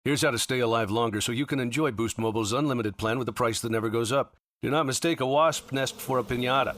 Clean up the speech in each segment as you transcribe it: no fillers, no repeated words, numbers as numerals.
Here's how to stay alive longer so you can enjoy Boost Mobile's unlimited plan with a price that never goes up. Do not mistake a wasp nest for a piñata.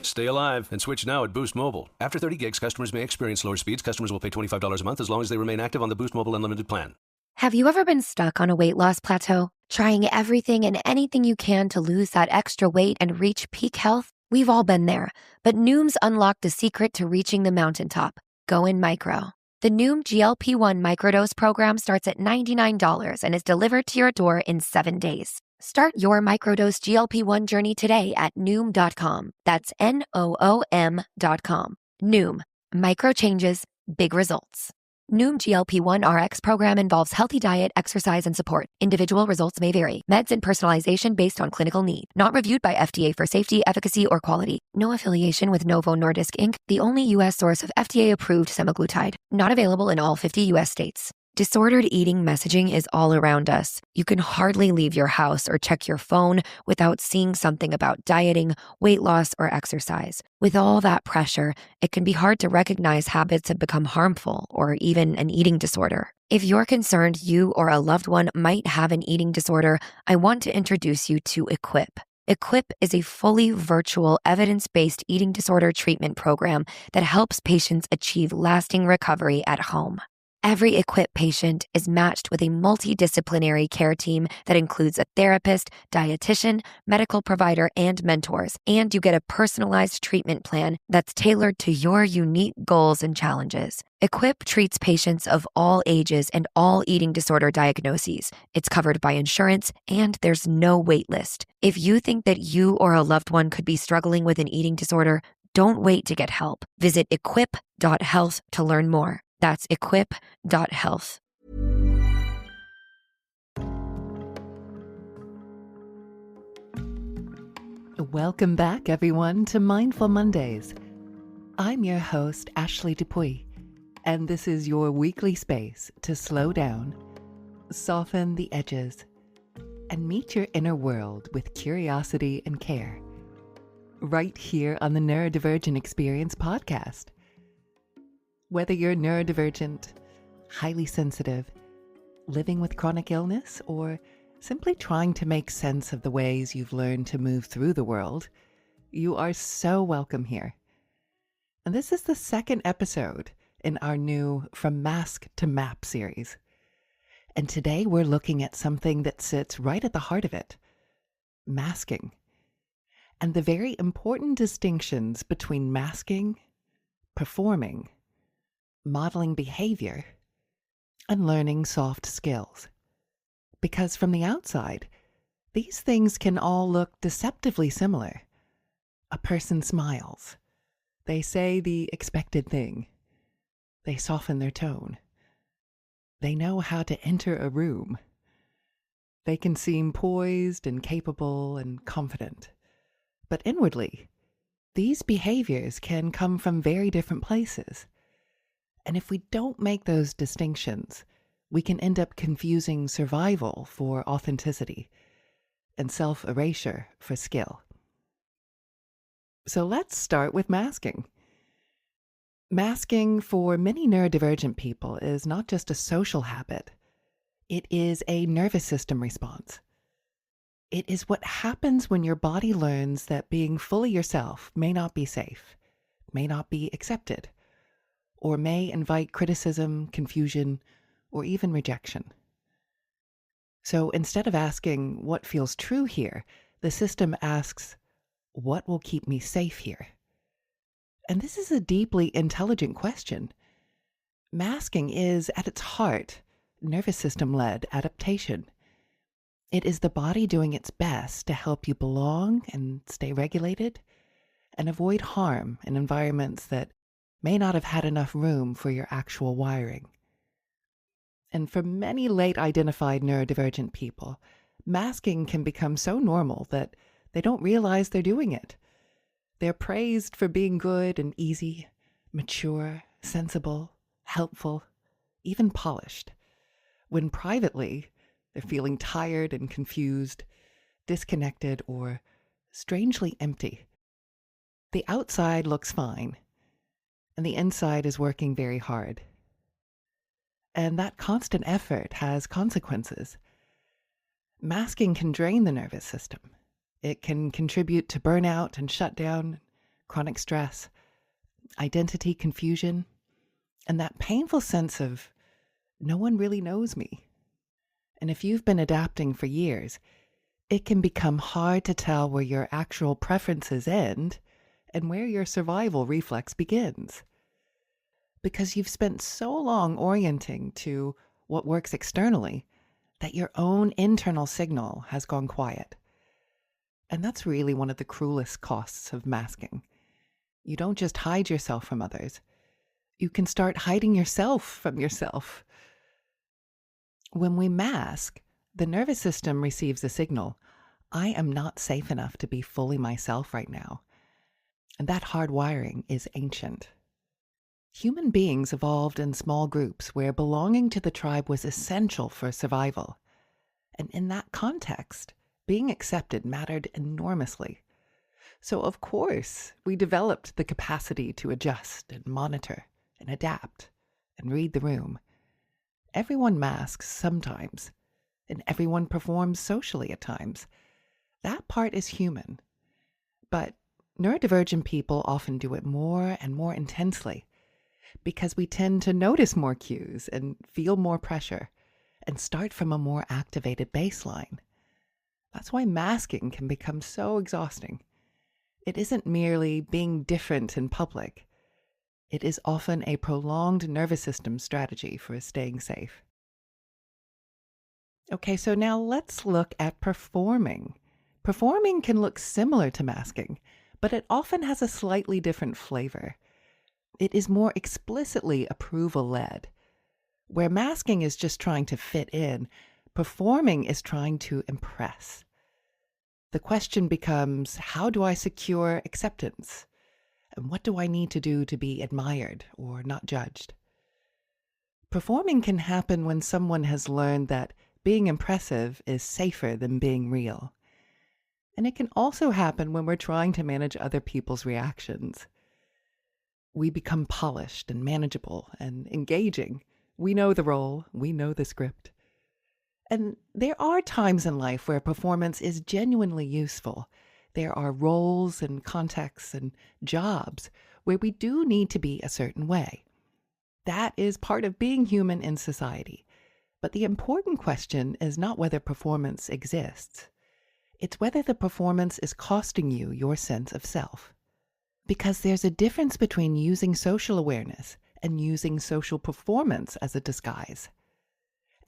Stay alive and switch now at Boost Mobile. After 30 gigs, customers may experience lower speeds. Customers will pay $25 a month as long as they remain active on the Boost Mobile Unlimited plan. Have you ever been stuck on a weight loss plateau, trying everything and anything you can to lose that extra weight and reach peak health? We've all been there, but Noom's unlocked the secret to reaching the mountaintop. Go in micro. The Noom GLP-1 microdose program starts at $99 and is delivered to your door in 7 days. Start your microdose GLP-1 journey today at Noom.com. That's Noom.com. Noom. Micro changes, big results. Noom GLP-1 RX program involves healthy diet, exercise, and support. Individual results may vary. Meds and personalization based on clinical need. Not reviewed by FDA for safety, efficacy, or quality. No affiliation with Novo Nordisk Inc., the only U.S. source of FDA-approved semaglutide. Not available in all 50 U.S. states. Disordered eating messaging is all around us. You can hardly leave your house or check your phone without seeing something about dieting, weight loss, or exercise. With all that pressure, it can be hard to recognize habits have become harmful or even an eating disorder. If you're concerned you or a loved one might have an eating disorder, I want to introduce you to Equip. Equip is a fully virtual, evidence-based eating disorder treatment program that helps patients achieve lasting recovery at home. Every Equip patient is matched with a multidisciplinary care team that includes a therapist, dietitian, medical provider, and mentors. And you get a personalized treatment plan that's tailored to your unique goals and challenges. Equip treats patients of all ages and all eating disorder diagnoses. It's covered by insurance, and there's no wait list. If you think that you or a loved one could be struggling with an eating disorder, don't wait to get help. Visit equip.health to learn more. That's equip.health. Welcome back, everyone, to Mindful Mondays. I'm your host, Ashley Dupuy, and this is your weekly space to slow down, soften the edges, and meet your inner world with curiosity and care. Right here on the Neurodivergent Experience podcast. Whether you're neurodivergent, highly sensitive, living with chronic illness, or simply trying to make sense of the ways you've learned to move through the world, you are so welcome here. And this is the second episode in our new From Mask to Map series. And today we're looking at something that sits right at the heart of it, masking, and the very important distinctions between masking, performing, modeling behavior, and learning soft skills. Because from the outside, these things can all look deceptively similar. A person smiles. They say the expected thing. They soften their tone. They know how to enter a room. They can seem poised and capable and confident. But inwardly, these behaviors can come from very different places. And if we don't make those distinctions, we can end up confusing survival for authenticity and self-erasure for skill. So let's start with masking. Masking for many neurodivergent people is not just a social habit. It is a nervous system response. It is what happens when your body learns that being fully yourself may not be safe, may not be accepted, or may invite criticism, confusion, or even rejection. So instead of asking what feels true here, the system asks, what will keep me safe here? And this is a deeply intelligent question. Masking is, at its heart, nervous system-led adaptation. It is the body doing its best to help you belong and stay regulated and avoid harm in environments that may not have had enough room for your actual wiring. And for many late identified neurodivergent people, masking can become so normal that they don't realize they're doing it. They're praised for being good and easy, mature, sensible, helpful, even polished, when privately they're feeling tired and confused, disconnected, or strangely empty. The outside looks fine, and the inside is working very hard. And that constant effort has consequences. Masking can drain the nervous system. It can contribute to burnout and shutdown, chronic stress, identity confusion, and that painful sense of no one really knows me. And if you've been adapting for years, it can become hard to tell where your actual preferences end and where your survival reflex begins. Because you've spent so long orienting to what works externally that your own internal signal has gone quiet. And that's really one of the cruelest costs of masking. You don't just hide yourself from others. You can start hiding yourself from yourself. When we mask, the nervous system receives a signal, I am not safe enough to be fully myself right now. And that hardwiring is ancient. Human beings evolved in small groups where belonging to the tribe was essential for survival. And in that context, being accepted mattered enormously. So of course, we developed the capacity to adjust and monitor and adapt and read the room. Everyone masks sometimes, and everyone performs socially at times. That part is human. But neurodivergent people often do it more and more intensely because we tend to notice more cues and feel more pressure and start from a more activated baseline. That's why masking can become so exhausting. It isn't merely being different in public. It is often a prolonged nervous system strategy for staying safe. Okay, so now let's look at performing. Performing can look similar to masking, but it often has a slightly different flavor. It is more explicitly approval-led. Where masking is just trying to fit in, performing is trying to impress. The question becomes, how do I secure acceptance? And what do I need to do to be admired or not judged? Performing can happen when someone has learned that being impressive is safer than being real. And it can also happen when we're trying to manage other people's reactions. We become polished and manageable and engaging. We know the role, we know the script. And there are times in life where performance is genuinely useful. There are roles and contexts and jobs where we do need to be a certain way. That is part of being human in society. But the important question is not whether performance exists. It's whether the performance is costing you your sense of self. Because there's a difference between using social awareness and using social performance as a disguise.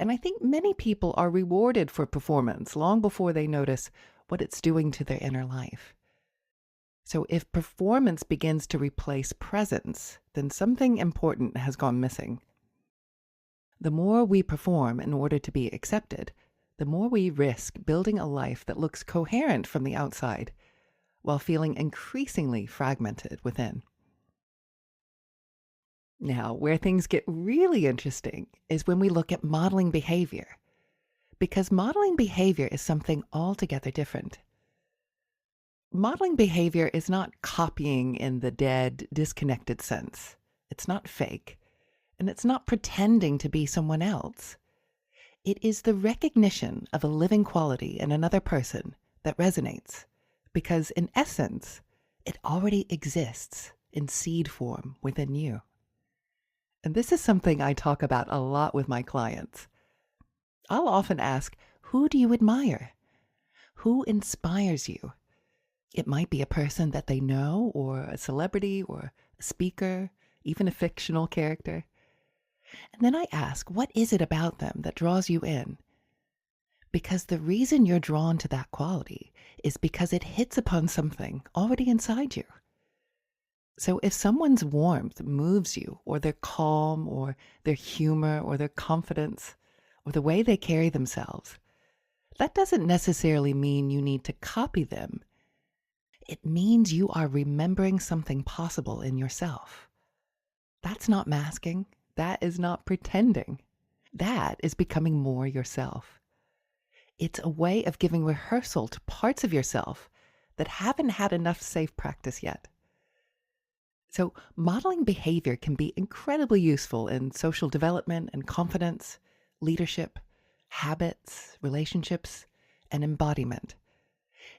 And I think many people are rewarded for performance long before they notice what it's doing to their inner life. So if performance begins to replace presence, then something important has gone missing. The more we perform in order to be accepted, the more we risk building a life that looks coherent from the outside, while feeling increasingly fragmented within. Now, where things get really interesting is when we look at modeling behavior, because modeling behavior is something altogether different. Modeling behavior is not copying in the dead, disconnected sense. It's not fake, and it's not pretending to be someone else. It is the recognition of a living quality in another person that resonates, because in essence, it already exists in seed form within you. And this is something I talk about a lot with my clients. I'll often ask, who do you admire? Who inspires you? It might be a person that they know, or a celebrity, or a speaker, even a fictional character. And then I ask, what is it about them that draws you in? Because the reason you're drawn to that quality is because it hits upon something already inside you. So if someone's warmth moves you, or their calm, or their humor, or their confidence, or the way they carry themselves, that doesn't necessarily mean you need to copy them. It means you are remembering something possible in yourself. That's not masking. That is not pretending. That is becoming more yourself. It's a way of giving rehearsal to parts of yourself that haven't had enough safe practice yet. So, modeling behavior can be incredibly useful in social development and confidence, leadership, habits, relationships, and embodiment.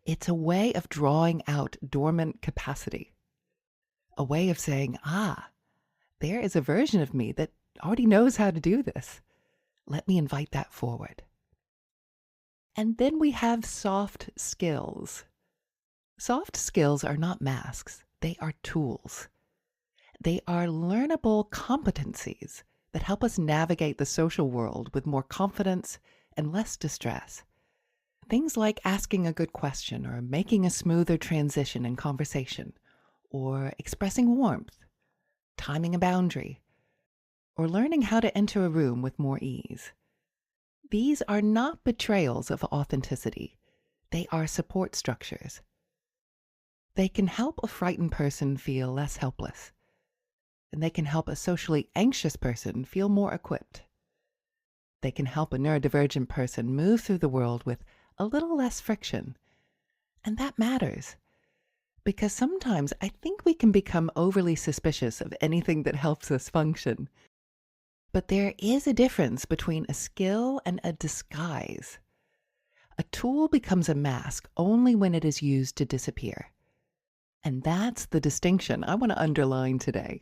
It's a way of drawing out dormant capacity, a way of saying, there is a version of me that already knows how to do this. Let me invite that forward. And then we have soft skills. Soft skills are not masks, they are tools. They are learnable competencies that help us navigate the social world with more confidence and less distress. Things like asking a good question or making a smoother transition in conversation, or expressing warmth, timing a boundary, or learning how to enter a room with more ease. These are not betrayals of authenticity. They are support structures. They can help a frightened person feel less helpless, and they can help a socially anxious person feel more equipped. They can help a neurodivergent person move through the world with a little less friction. And that matters, because sometimes I think we can become overly suspicious of anything that helps us function. But there is a difference between a skill and a disguise. A tool becomes a mask only when it is used to disappear. And that's the distinction I want to underline today.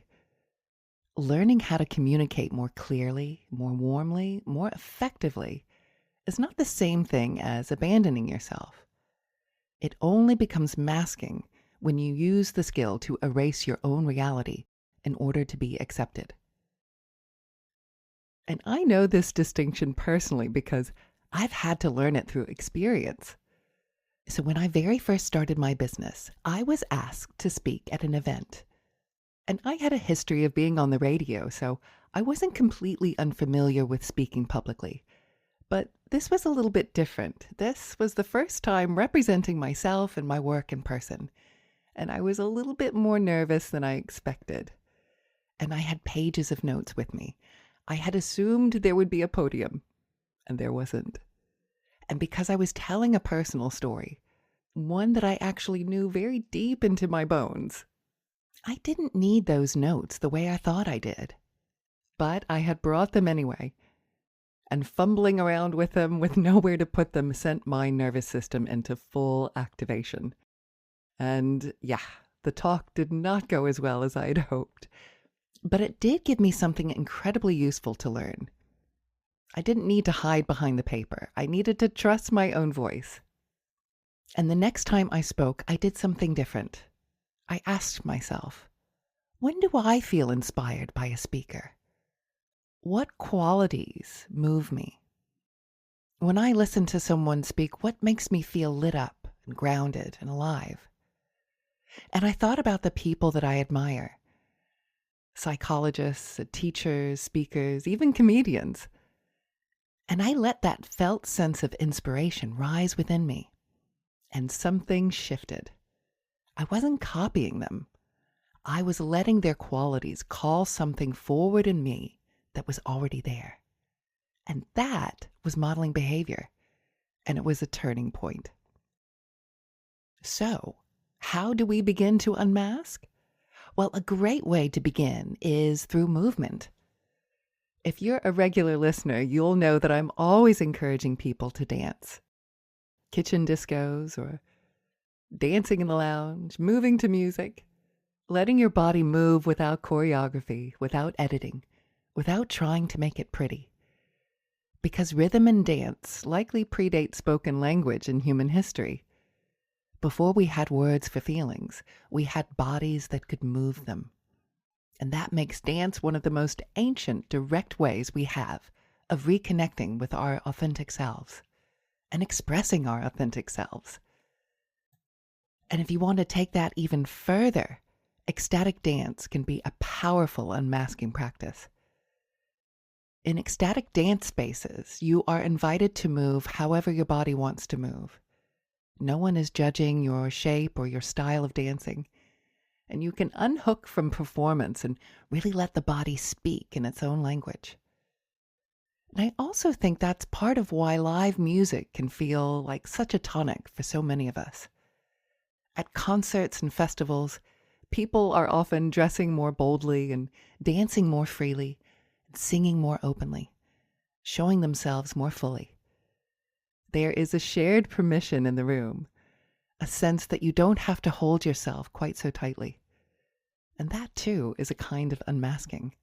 Learning how to communicate more clearly, more warmly, more effectively is not the same thing as abandoning yourself. It only becomes masking when you use the skill to erase your own reality in order to be accepted. And I know this distinction personally because I've had to learn it through experience. So when I very first started my business, I was asked to speak at an event. And I had a history of being on the radio, so I wasn't completely unfamiliar with speaking publicly. But this was a little bit different. This was the first time representing myself and my work in person. And I was a little bit more nervous than I expected. And I had pages of notes with me. I had assumed there would be a podium, and there wasn't. And because I was telling a personal story, one that I actually knew very deep into my bones, I didn't need those notes the way I thought I did. But I had brought them anyway. And fumbling around with them with nowhere to put them sent my nervous system into full activation. And the talk did not go as well as I had hoped. But it did give me something incredibly useful to learn. I didn't need to hide behind the paper. I needed to trust my own voice. And the next time I spoke, I did something different. I asked myself, when do I feel inspired by a speaker? What qualities move me? When I listen to someone speak, what makes me feel lit up and grounded and alive? And I thought about the people that I admire. Psychologists, teachers, speakers, even comedians. And I let that felt sense of inspiration rise within me. And something shifted. I wasn't copying them. I was letting their qualities call something forward in me that was already there. And that was modeling behavior. And it was a turning point. So, how do we begin to unmask? Well, a great way to begin is through movement. If you're a regular listener, you'll know that I'm always encouraging people to dance. Kitchen discos or dancing in the lounge, moving to music, letting your body move without choreography, without editing, without trying to make it pretty. Because rhythm and dance likely predate spoken language in human history. Before we had words for feelings, we had bodies that could move them. And that makes dance one of the most ancient, direct ways we have of reconnecting with our authentic selves and expressing our authentic selves. And if you want to take that even further, ecstatic dance can be a powerful unmasking practice. In ecstatic dance spaces, you are invited to move however your body wants to move. No one is judging your shape or your style of dancing. And you can unhook from performance and really let the body speak in its own language. And I also think that's part of why live music can feel like such a tonic for so many of us. At concerts and festivals, People are often dressing more boldly and dancing more freely, and singing more openly, showing themselves more fully. There is a shared permission in the room, a sense that you don't have to hold yourself quite so tightly. And that, too, is a kind of unmasking.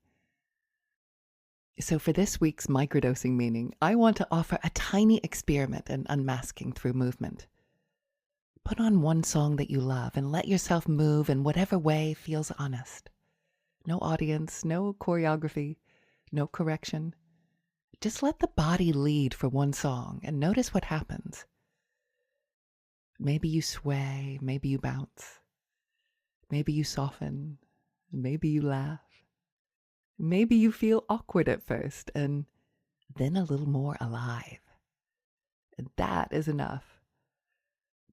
So for this week's microdosing meaning, I want to offer a tiny experiment in unmasking through movement. Put on one song that you love and let yourself move in whatever way feels honest. No audience, no choreography, no correction. Just let the body lead for one song and notice what happens. Maybe you sway, maybe you bounce. Maybe you soften, maybe you laugh. Maybe you feel awkward at first and then a little more alive. And that is enough.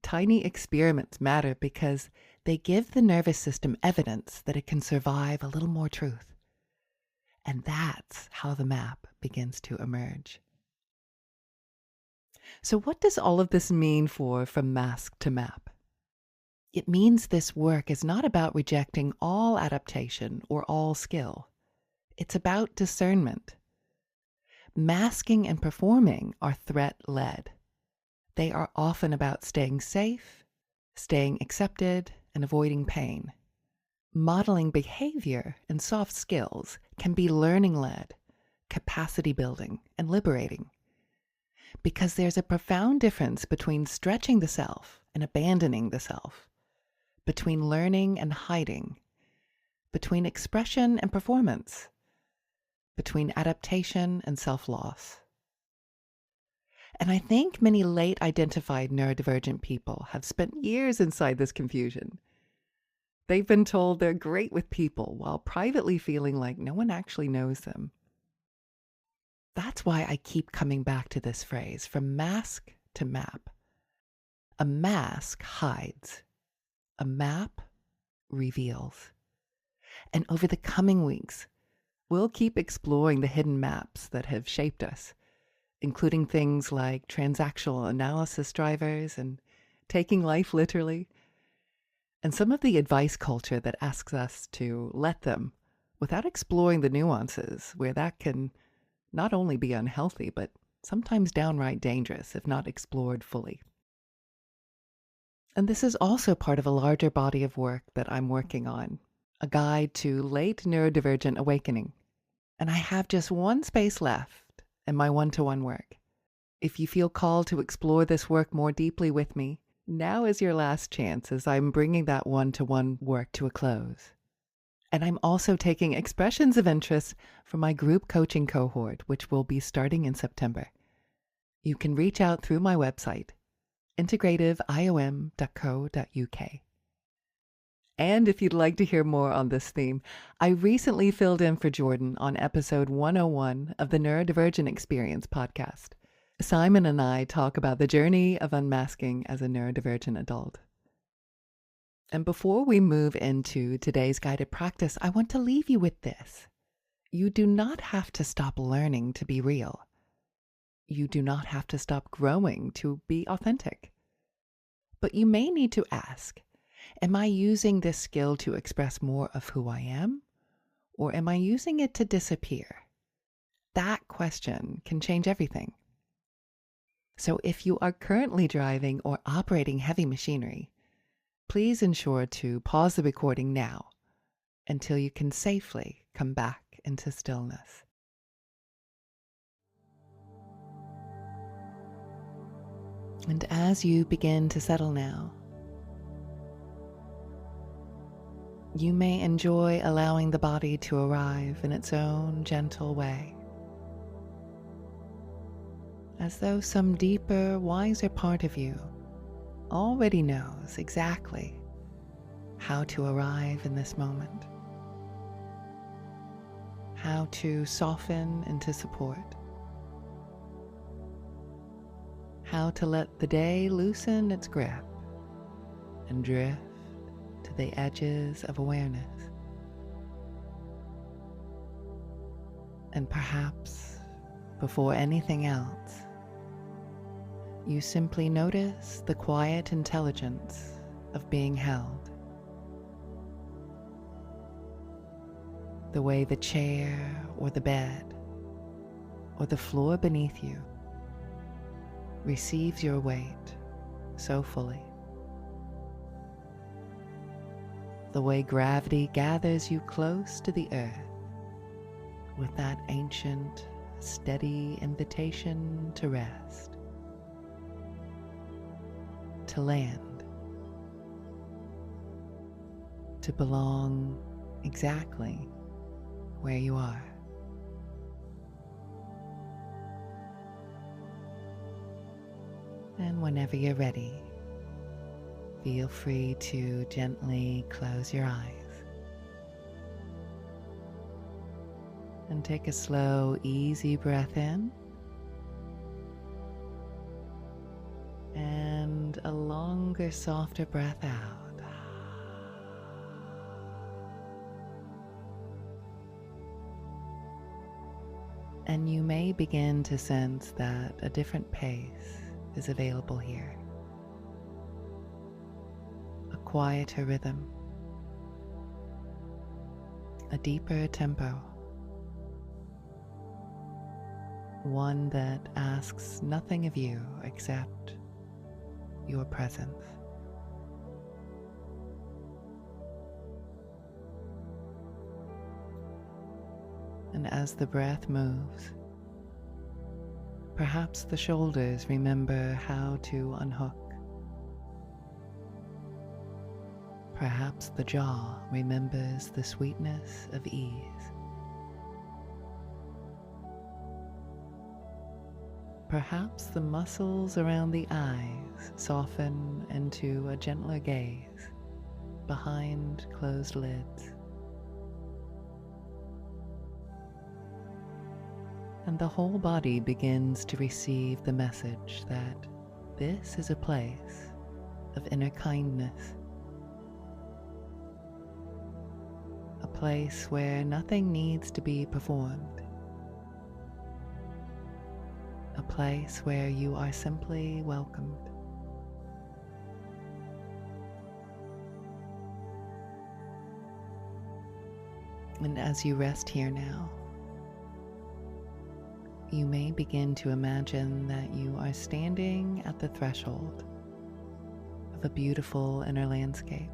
Tiny experiments matter because they give the nervous system evidence that it can survive a little more truth. And that's how the map begins to emerge. So what does all of this mean for From Mask to Map? It means this work is not about rejecting all adaptation or all skill. It's about discernment. Masking and performing are threat-led. They are often about staying safe, staying accepted, and avoiding pain. Modeling behavior and soft skills can be learning-led, capacity-building, and liberating. Because there's a profound difference between stretching the self and abandoning the self, between learning and hiding, between expression and performance, between adaptation and self-loss. And I think many late-identified neurodivergent people have spent years inside this confusion. They've been told they're great with people while privately feeling like no one actually knows them. That's why I keep coming back to this phrase, from mask to map. A mask hides. A map reveals. And over the coming weeks, we'll keep exploring the hidden maps that have shaped us, including things like transactional analysis drivers and taking life literally, and some of the advice culture that asks us to let them without exploring the nuances where that can not only be unhealthy, but sometimes downright dangerous if not explored fully. And this is also part of a larger body of work that I'm working on, a guide to late neurodivergent awakening. And I have just one space left in my one-to-one work. If you feel called to explore this work more deeply with me, now is your last chance as I'm bringing that one-to-one work to a close. And I'm also taking expressions of interest from my group coaching cohort, which will be starting in September. You can reach out through my website, integrativeiom.co.uk. And if you'd like to hear more on this theme, I recently filled in for Jordan on episode 101 of the Neurodivergent Experience podcast. Simon and I talk about the journey of unmasking as a neurodivergent adult. And before we move into today's guided practice, I want to leave you with this. You do not have to stop learning to be real. You do not have to stop growing to be authentic. But you may need to ask, am I using this skill to express more of who I am? Or am I using it to disappear? That question can change everything. So if you are currently driving or operating heavy machinery, please ensure to pause the recording now until you can safely come back into stillness. And as you begin to settle now, you may enjoy allowing the body to arrive in its own gentle way, as though some deeper, wiser part of you already knows exactly how to arrive in this moment, how to soften into support, how to let the day loosen its grip and drift to the edges of awareness. And perhaps, before anything else, you simply notice the quiet intelligence of being held, the way the chair or the bed or the floor beneath you receives your weight so fully. The way gravity gathers you close to the earth with that ancient, steady invitation to rest, to land, to belong exactly where you are. And whenever you're ready, feel free to gently close your eyes and take a slow, easy breath in and a longer, softer breath out. And you may begin to sense that a different pace is available here. A quieter rhythm, a deeper tempo, one that asks nothing of you except your presence. And as the breath moves, perhaps the shoulders remember how to unhook. Perhaps the jaw remembers the sweetness of ease. Perhaps the muscles around the eyes soften into a gentler gaze behind closed lids. And the whole body begins to receive the message that this is a place of inner kindness, a place where nothing needs to be performed, a place where you are simply welcomed. And as you rest here now, you may begin to imagine that you are standing at the threshold of a beautiful inner landscape.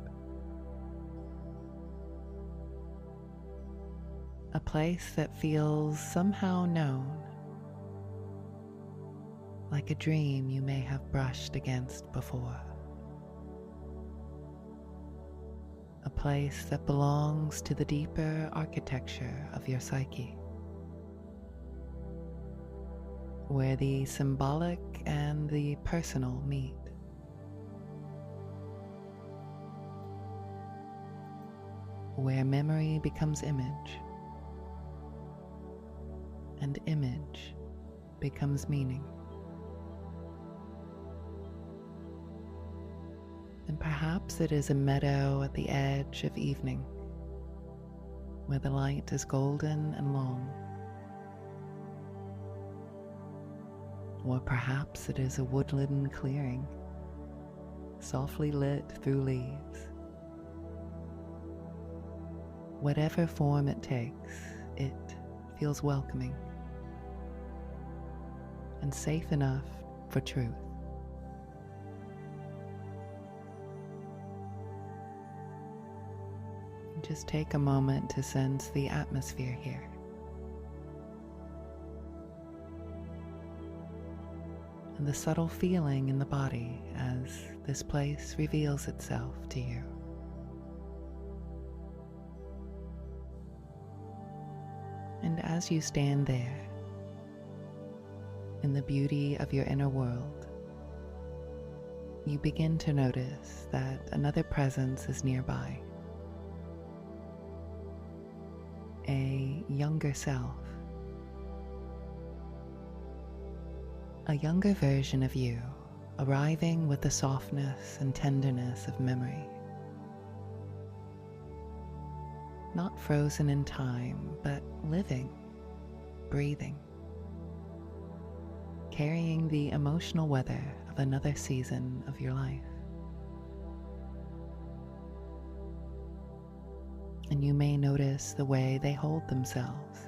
A place that feels somehow known, like a dream you may have brushed against before. A place that belongs to the deeper architecture of your psyche, where the symbolic and the personal meet. Where memory becomes image, and image becomes meaning. And perhaps it is a meadow at the edge of evening, where the light is golden and long. Or perhaps it is a woodland clearing, softly lit through leaves. Whatever form it takes, it feels welcoming and safe enough for truth. Just take a moment to sense the atmosphere here. And the subtle feeling in the body as this place reveals itself to you. And as you stand there, in the beauty of your inner world, you begin to notice that another presence is nearby. A younger self. A younger version of you, arriving with the softness and tenderness of memory. Not frozen in time, but living, breathing, carrying the emotional weather of another season of your life. And And you may notice the way they hold themselves,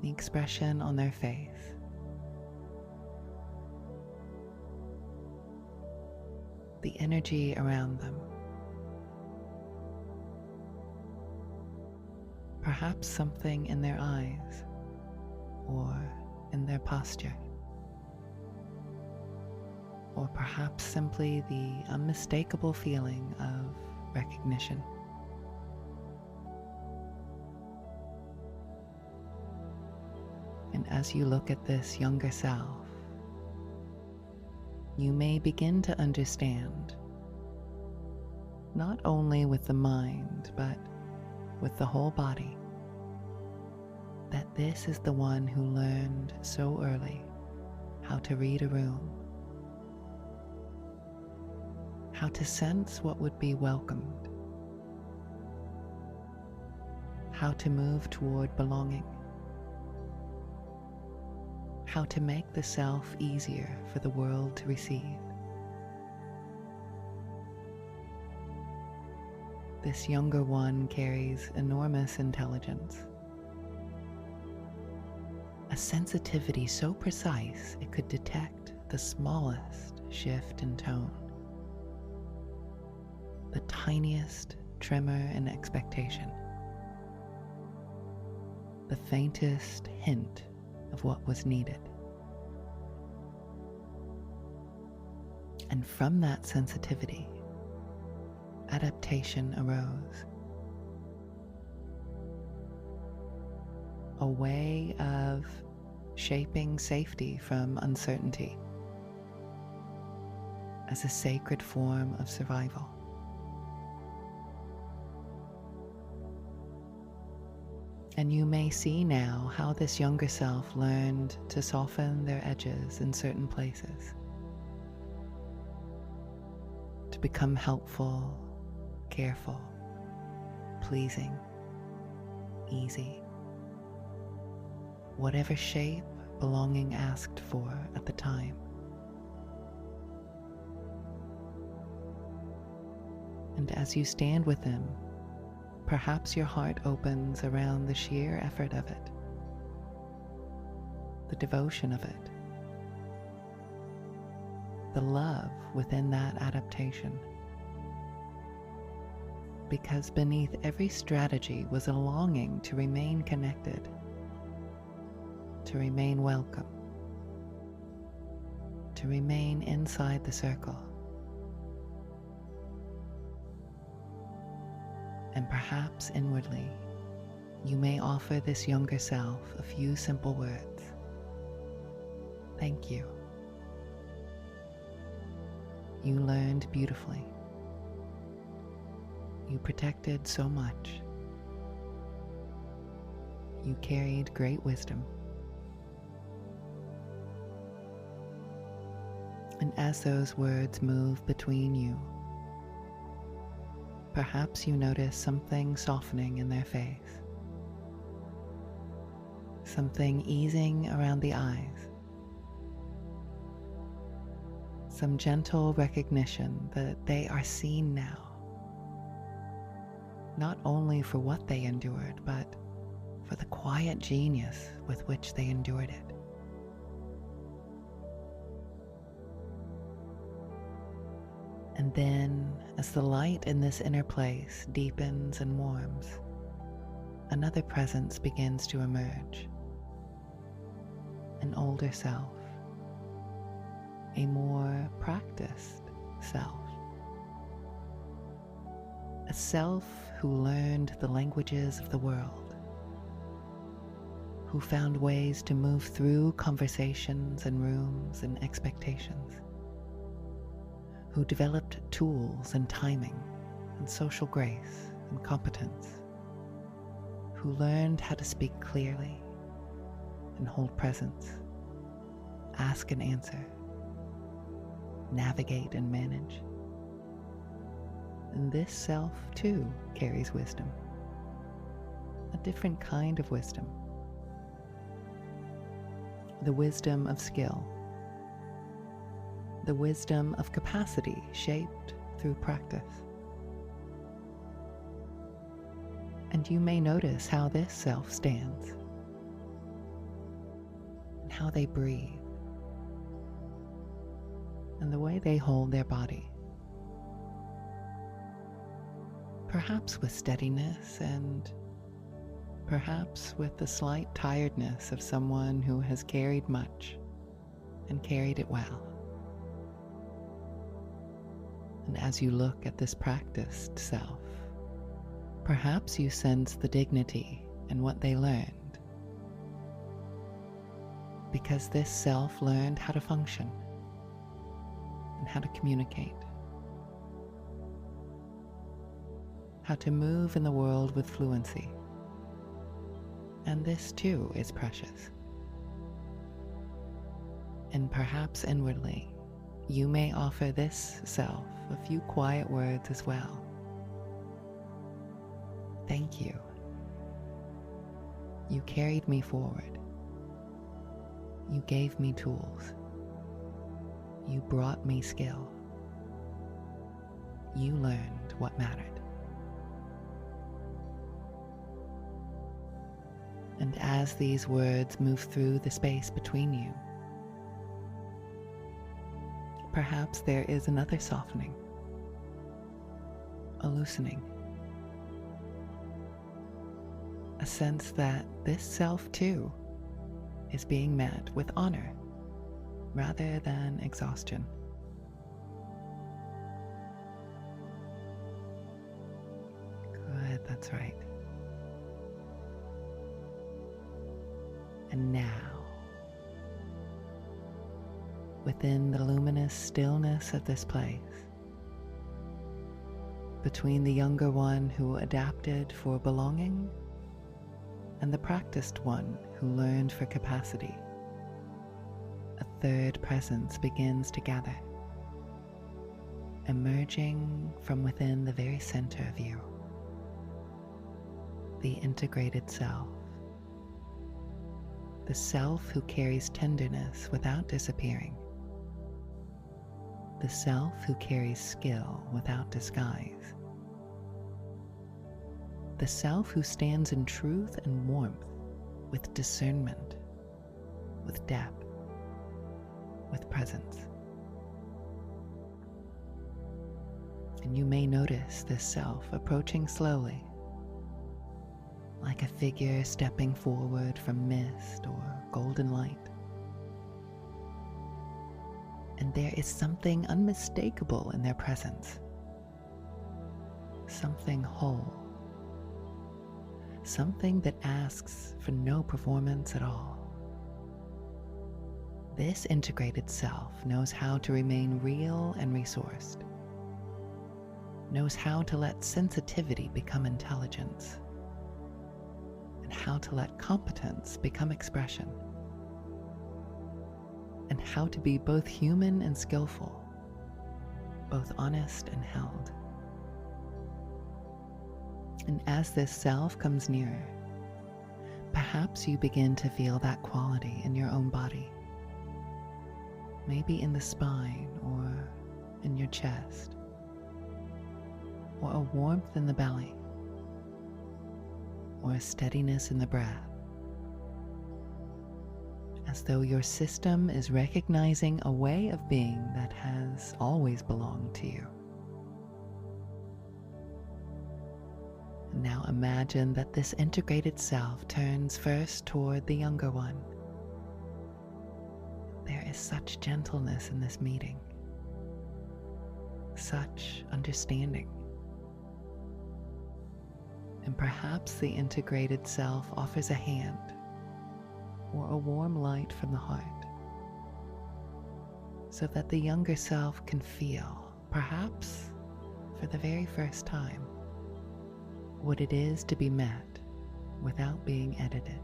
the expression on their face. The energy around them. Perhaps something in their eyes or in their posture. Or perhaps simply the unmistakable feeling of recognition. And as you look at this younger self, you may begin to understand, not only with the mind, but with the whole body, that this is the one who learned so early how to read a room, how to sense what would be welcomed, how to move toward belonging, how to make the self easier for the world to receive. This younger one carries enormous intelligence, a sensitivity so precise it could detect the smallest shift in tone, the tiniest tremor in expectation, the faintest hint of what was needed. And from that sensitivity, adaptation arose. A way of shaping safety from uncertainty as a sacred form of survival. And you may see now how this younger self learned to soften their edges in certain places, to become helpful, careful, pleasing, easy, whatever shape belonging asked for at the time. And as you stand with them, perhaps your heart opens around the sheer effort of it, the devotion of it, the love within that adaptation. Because beneath every strategy was a longing to remain connected, to remain welcome, to remain inside the circle. And perhaps inwardly, you may offer this younger self a few simple words. Thank you. You learned beautifully. You protected so much. You carried great wisdom. And as those words move between you, perhaps you notice something softening in their face, something easing around the eyes, some gentle recognition that they are seen now, not only for what they endured, but for the quiet genius with which they endured it. And then, as the light in this inner place deepens and warms, another presence begins to emerge. An older self, a more practiced self, a self who learned the languages of the world, who found ways to move through conversations and rooms and expectations, who developed tools and timing and social grace and competence, who learned how to speak clearly and hold presence, ask and answer, navigate and manage. And this self too carries wisdom, a different kind of wisdom, the wisdom of skill, the wisdom of capacity shaped through practice. And you may notice how this self stands and how they breathe and the way they hold their body. Perhaps with steadiness and perhaps with the slight tiredness of someone who has carried much and carried it well. And as you look at this practiced self, perhaps you sense the dignity in what they learned, because this self learned how to function and how to communicate, how to move in the world with fluency. And this too is precious. And perhaps inwardly, you may offer this self a few quiet words as well. Thank you. You carried me forward. You gave me tools. You brought me skill. You learned what mattered. And as these words move through the space between you, perhaps there is another softening, a loosening, a sense that this self too is being met with honor rather than exhaustion. Good, that's right. And now, within the luminous stillness of this place, between the younger one who adapted for belonging and the practiced one who learned for capacity, a third presence begins to gather, emerging from within the very center of you, the integrated self. The self who carries tenderness without disappearing. The self who carries skill without disguise. The self who stands in truth and warmth, with discernment, with depth, with presence. And you may notice this self approaching slowly, like a figure stepping forward from mist or golden light. And there is something unmistakable in their presence, something whole, something that asks for no performance at all. This integrated self knows how to remain real and resourced, knows how to let sensitivity become intelligence, and how to let competence become expression, and how to be both human and skillful, both honest and held. And as this self comes nearer, perhaps you begin to feel that quality in your own body, maybe in the spine or in your chest, or a warmth in the belly, or a steadiness in the breath, as though your system is recognizing a way of being that has always belonged to you. Now imagine that this integrated self turns first toward the younger one. There is such gentleness in this meeting, such understanding. And perhaps the integrated self offers a hand or a warm light from the heart, so that the younger self can feel, perhaps for the very first time, what it is to be met without being edited.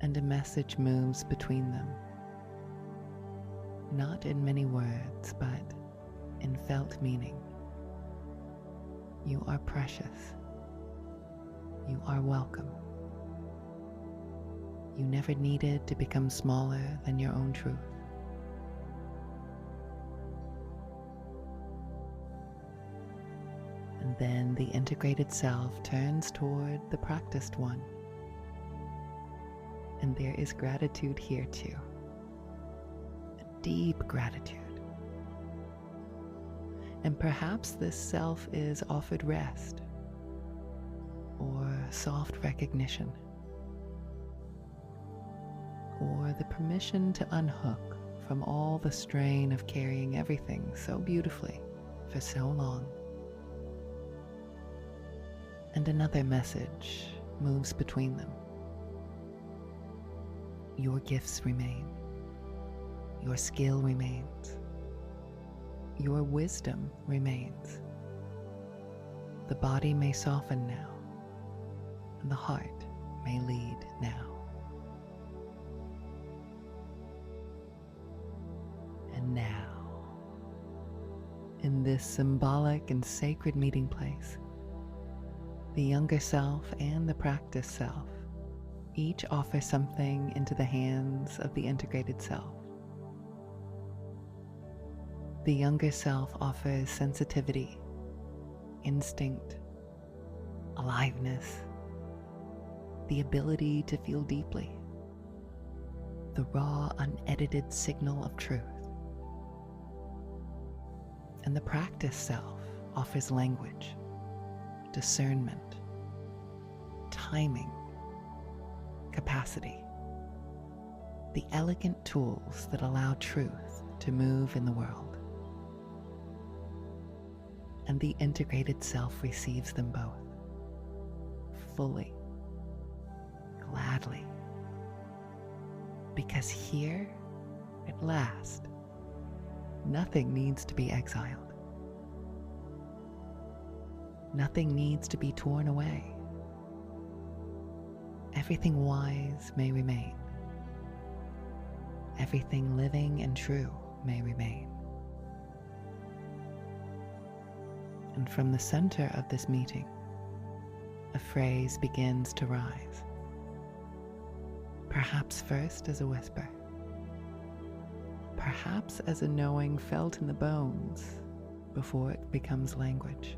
And a message moves between them, not in many words, but in felt meaning. You are precious. You are welcome. You never needed to become smaller than your own truth. And And then the integrated self turns toward the practiced one. And there is gratitude here too. A deep gratitude. And perhaps this self is offered rest or soft recognition or the permission to unhook from all the strain of carrying everything so beautifully for so long. And another message moves between them. Your gifts remain. Your skill remains. Your wisdom remains. The body may soften now, and the heart may lead now. And now, in this symbolic and sacred meeting place, the younger self and the practiced self each offer something into the hands of the integrated self. The younger self offers sensitivity, instinct, aliveness, the ability to feel deeply, the raw, unedited signal of truth. And the practiced self offers language, discernment, timing, capacity, the elegant tools that allow truth to move in the world. And the integrated self receives them both, fully, gladly, because here, at last, nothing needs to be exiled. Nothing needs to be torn away. Everything wise may remain. Everything living and true may remain. And from the center of this meeting, a phrase begins to rise. Perhaps first as a whisper. Perhaps as a knowing felt in the bones before it becomes language.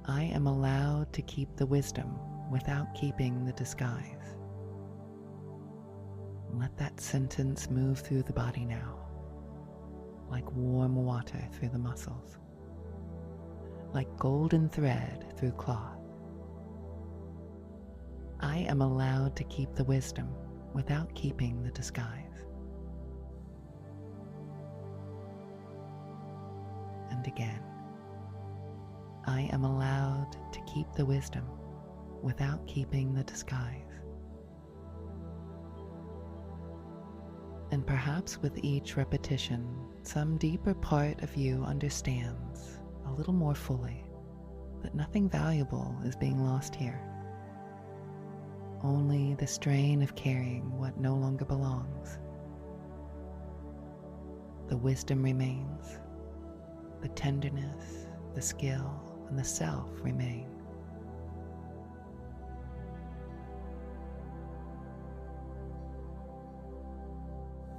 I am allowed to keep the wisdom without keeping the disguise. Let that sentence move through the body now, like warm water through the muscles, like golden thread through cloth. I am allowed to keep the wisdom without keeping the disguise. And again, I am allowed to keep the wisdom without keeping the disguise. And perhaps with each repetition, some deeper part of you understands a little more fully that nothing valuable is being lost here. Only the strain of carrying what no longer belongs. The wisdom remains, the tenderness, the skill, and the self remain.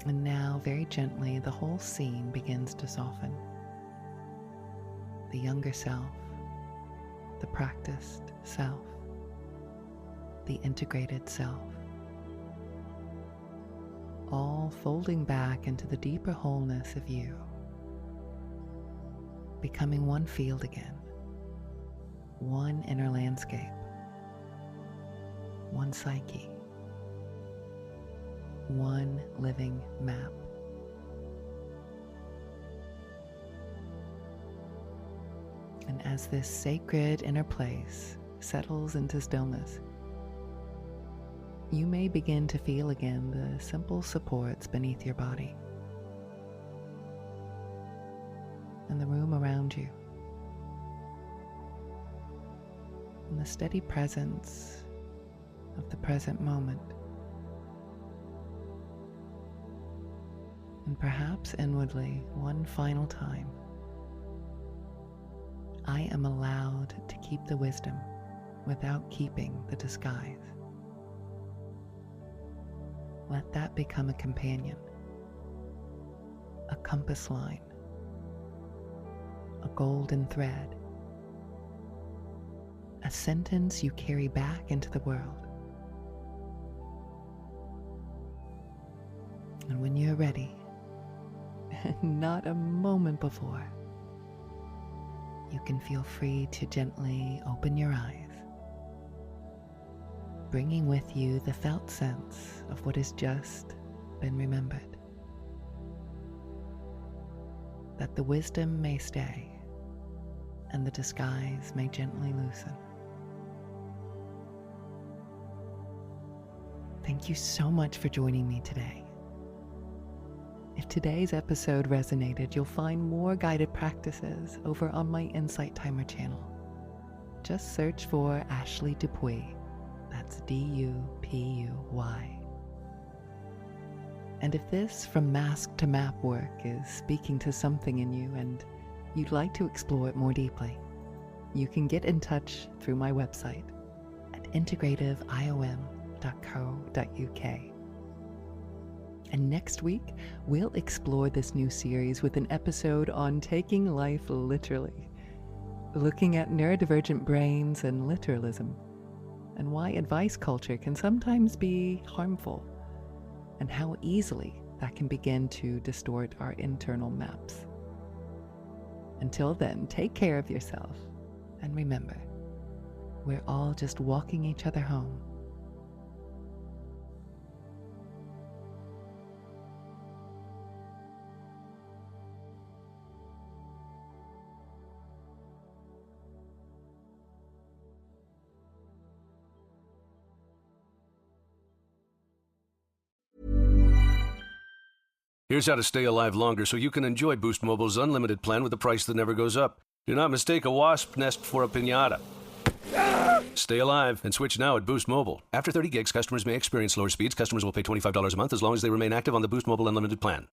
And now, very gently, the whole scene begins to soften. The younger self, the practiced self, the integrated self, all folding back into the deeper wholeness of you, becoming one field again, one inner landscape, one psyche, one living map. And as this sacred inner place settles into stillness, you may begin to feel again the simple supports beneath your body and the room around you, and the steady presence of the present moment. And perhaps inwardly, one final time, I am allowed to keep the wisdom without keeping the disguise. Let that become a companion, a compass line, a golden thread, a sentence you carry back into the world. And when you're ready, not a moment before, you can feel free to gently open your eyes, bringing with you the felt sense of what has just been remembered. That the wisdom may stay and the disguise may gently loosen. Thank you so much for joining me today. If today's episode resonated, you'll find more guided practices over on my Insight Timer channel. Just search for Ashley Dupuy. That's Dupuy. And if this From Mask to Map work is speaking to something in you and you'd like to explore it more deeply, you can get in touch through my website at integrativeiom.co.uk. And next week, we'll explore this new series with an episode on taking life literally, looking at neurodivergent brains and literalism, and why advice culture can sometimes be harmful, and how easily that can begin to distort our internal maps. Until then, take care of yourself, and remember, we're all just walking each other home. Here's how to stay alive longer so you can enjoy Boost Mobile's unlimited plan with a price that never goes up. Do not mistake a wasp nest for a piñata. Stay alive and switch now at Boost Mobile. After 30 gigs, customers may experience lower speeds. Customers will pay $25 a month as long as they remain active on the Boost Mobile unlimited plan.